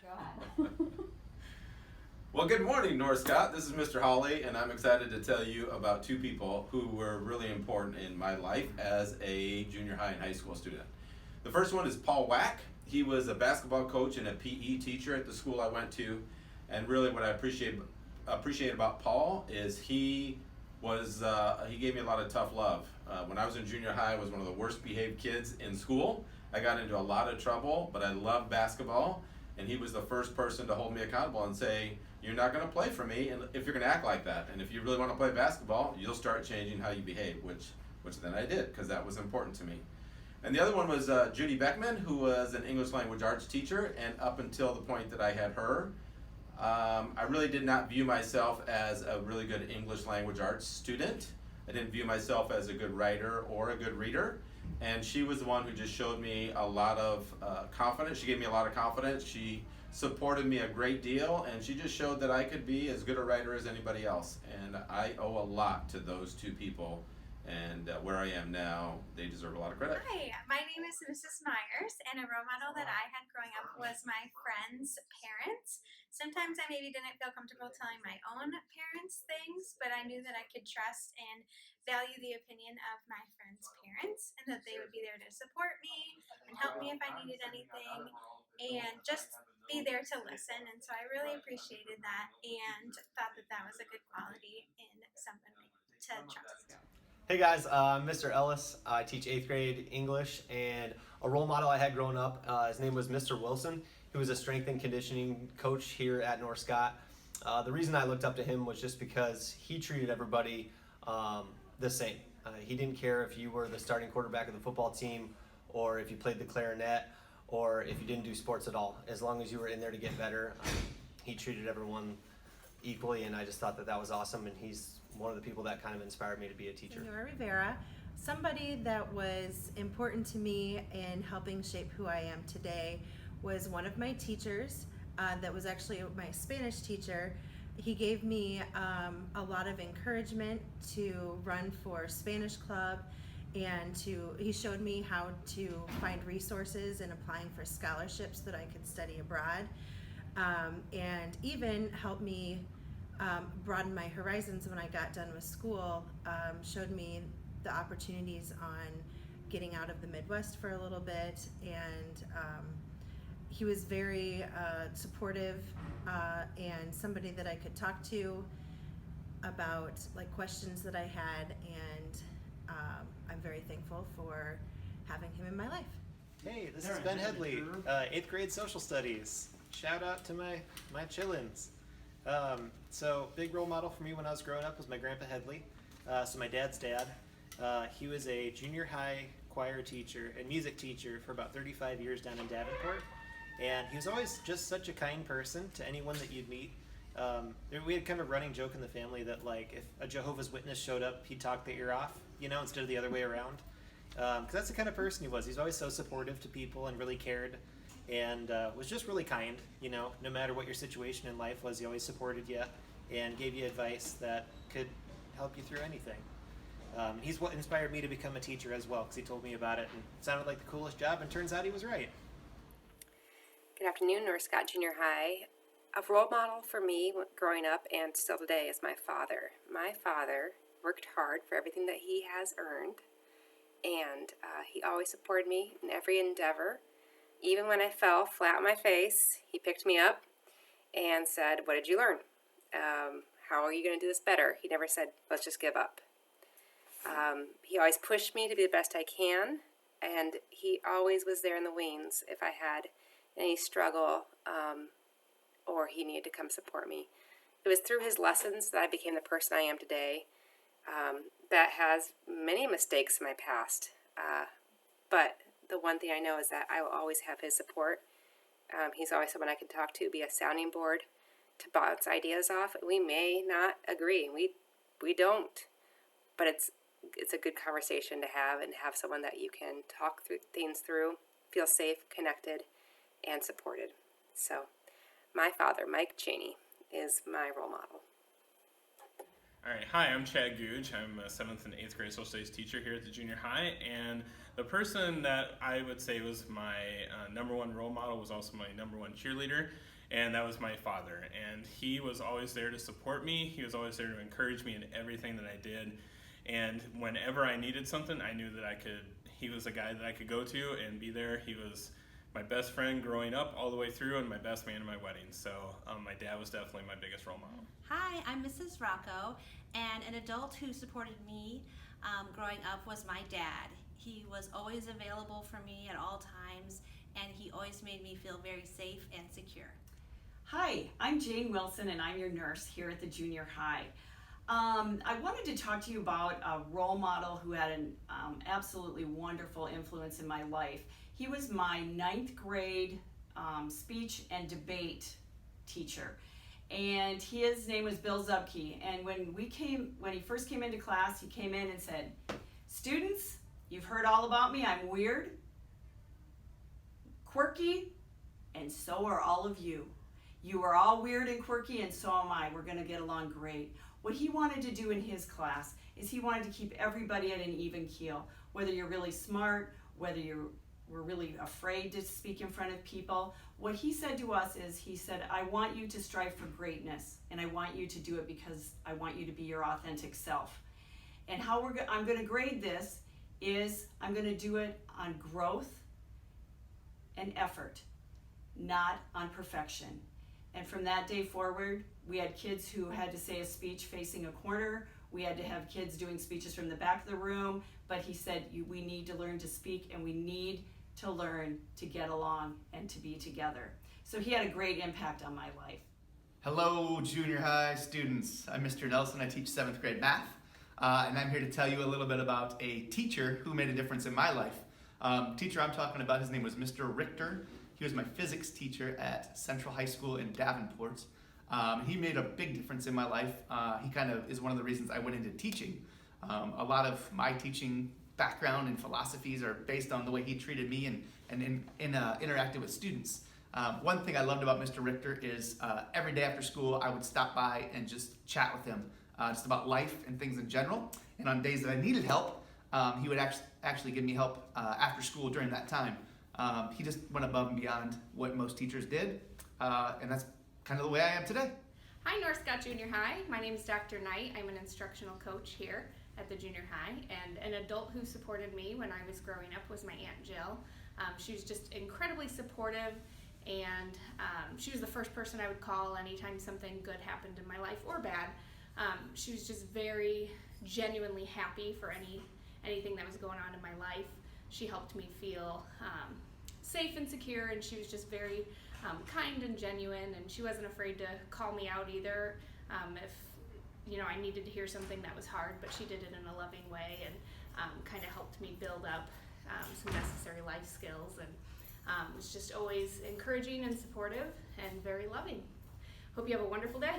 Go ahead. Well, good morning, North Scott. This is Mr. Hawley, and I'm excited to tell you about two people who were really important in my life as a junior high and high school student. The first one is Paul Wack. He was a basketball coach and a PE teacher at the school I went to, and really what I appreciate about Paul is he gave me a lot of tough love. When I was in junior high, I was one of the worst behaved kids in school. I got into a lot of trouble, but I loved basketball, and he was the first person to hold me accountable and say, you're not going to play for me and if you're going to act like that. And if you really want to play basketball, you'll start changing how you behave, which then I did, because that was important to me. And the other one was Judy Beckman, who was an English language arts teacher, and up until the point that I had her, I really did not view myself as a really good English language arts student. I didn't view myself as a good writer or a good reader. And she was the one who just showed me a lot of confidence. She gave me a lot of confidence. She supported me a great deal, and she just showed that I could be as good a writer as anybody else. And I owe a lot to those two people. And where I am now, they deserve a lot of credit. Hi, my name is Mrs. Myers, and a role model that I had growing up was my friend's parents. Sometimes I maybe didn't feel comfortable telling my own parents things, but I knew that I could trust and value the opinion of my friend's parents, and that they would be there to support me and help me if I needed anything, and just be there to listen. And so I really appreciated that and thought that that was a good quality in somebody to trust. Hey guys, I'm Mr. Ellis. I teach 8th grade English, and a role model I had growing up, his name was Mr. Wilson. He was a strength and conditioning coach here at North Scott. The reason I looked up to him was just because he treated everybody the same. He didn't care if you were the starting quarterback of the football team, or if you played the clarinet, or if you didn't do sports at all. As long as you were in there to get better, he treated everyone equally, and I just thought that was awesome, and he's one of the people that kind of inspired me to be a teacher. Senora Rivera, somebody that was important to me in helping shape who I am today, was one of my teachers that was actually my Spanish teacher. He gave me a lot of encouragement to run for Spanish Club, and he showed me how to find resources and applying for scholarships that I could study abroad, and even helped me broaden my horizons when I got done with school. Showed me the opportunities on getting out of the Midwest for a little bit, and he was very supportive and somebody that I could talk to about like questions that I had, and I'm very thankful for having him in my life. Hey, this is Ben Headley, 8th grade social studies. Shout out to my chillins. So big role model for me when I was growing up was my grandpa Headley. So my dad's dad. He was a junior high choir teacher and music teacher for about 35 years down in Davenport. And he was always just such a kind person to anyone that you'd meet. We had kind of a running joke in the family that like if a Jehovah's Witness showed up, he'd talk the ear off, instead of the other way around. Because that's the kind of person he was. He's always so supportive to people and really cared. And was just really kind, no matter what your situation in life was, he always supported you and gave you advice that could help you through anything. He's what inspired me to become a teacher as well, because he told me about it and it sounded like the coolest job, and turns out he was right. Good afternoon, North Scott Junior High. A role model for me growing up and still today is my father. My father worked hard for everything that he has earned, and he always supported me in every endeavor. Even when I fell flat on my face, he picked me up and said, "What did you learn? How are you going to do this better?" He never said, "Let's just give up." He always pushed me to be the best I can, and he always was there in the wings if I had any struggle or he needed to come support me. It was through his lessons that I became the person I am today. That has many mistakes in my past, but the one thing I know is that I will always have his support. He's always someone I can talk to, be a sounding board to bounce ideas off. We may not agree. We don't, but it's a good conversation to have, and have someone that you can talk through things through, feel safe, connected, and supported. So my father, Mike Cheney, is my role model. All right, hi, I'm Chad Googe. I'm a 7th and 8th grade social studies teacher here at the junior high, and the person that I would say was my number one role model was also my number one cheerleader, and that was my father. And he was always there to support me. He was always there to encourage me in everything that I did. And whenever I needed something, I knew that he was a guy that I could go to and be there. He was my best friend growing up all the way through and my best man in my wedding. So my dad was definitely my biggest role model. Hi, I'm Mrs. Rocco, and an adult who supported me growing up was my dad. He was always available for me at all times, and he always made me feel very safe and secure. Hi, I'm Jane Wilson, and I'm your nurse here at the junior high. I wanted to talk to you about a role model who had an absolutely wonderful influence in my life. He was my 9th grade speech and debate teacher, and his name was Bill Zubke. And when he first came into class, he came in and said, "Students, you've heard all about me. I'm weird, quirky, and so are all of you. You are all weird and quirky, and so am I. We're going to get along great." What he wanted to do in his class is he wanted to keep everybody at an even keel. Whether you're really smart, whether you were really afraid to speak in front of people, what he said to us is, he said, "I want you to strive for greatness, and I want you to do it because I want you to be your authentic self." And how I'm going to grade this is I'm going to do it on growth and effort, not on perfection. And from that day forward, we had kids who had to say a speech facing a corner. We had to have kids doing speeches from the back of the room. But he said, we need to learn to speak, and we need to learn to get along and to be together. So he had a great impact on my life. Hello, junior high students. I'm Mr. Nelson. I teach 7th grade math. And I'm here to tell you a little bit about a teacher who made a difference in my life. Teacher I'm talking about, his name was Mr. Richter. He was my physics teacher at Central High School in Davenport. He made a big difference in my life. He kind of is one of the reasons I went into teaching. A lot of my teaching background and philosophies are based on the way he treated me and interacted with students. One thing I loved about Mr. Richter is every day after school I would stop by and just chat with him just about life and things in general. And on days that I needed help, he would actually give me help after school during that time. He just went above and beyond what most teachers did, and that's kind of the way I am today. Hi, North Scott Junior High. My name is Dr. Knight. I'm an instructional coach here at the junior high, and an adult who supported me when I was growing up was my Aunt Jill. She was just incredibly supportive, and she was the first person I would call anytime something good happened in my life or bad. She was just very genuinely happy for anything that was going on in my life. She helped me feel safe and secure, and she was just very kind and genuine, and she wasn't afraid to call me out either if I needed to hear something that was hard, but she did it in a loving way and kind of helped me build up some necessary life skills, and was just always encouraging and supportive and very loving. Hope you have a wonderful day.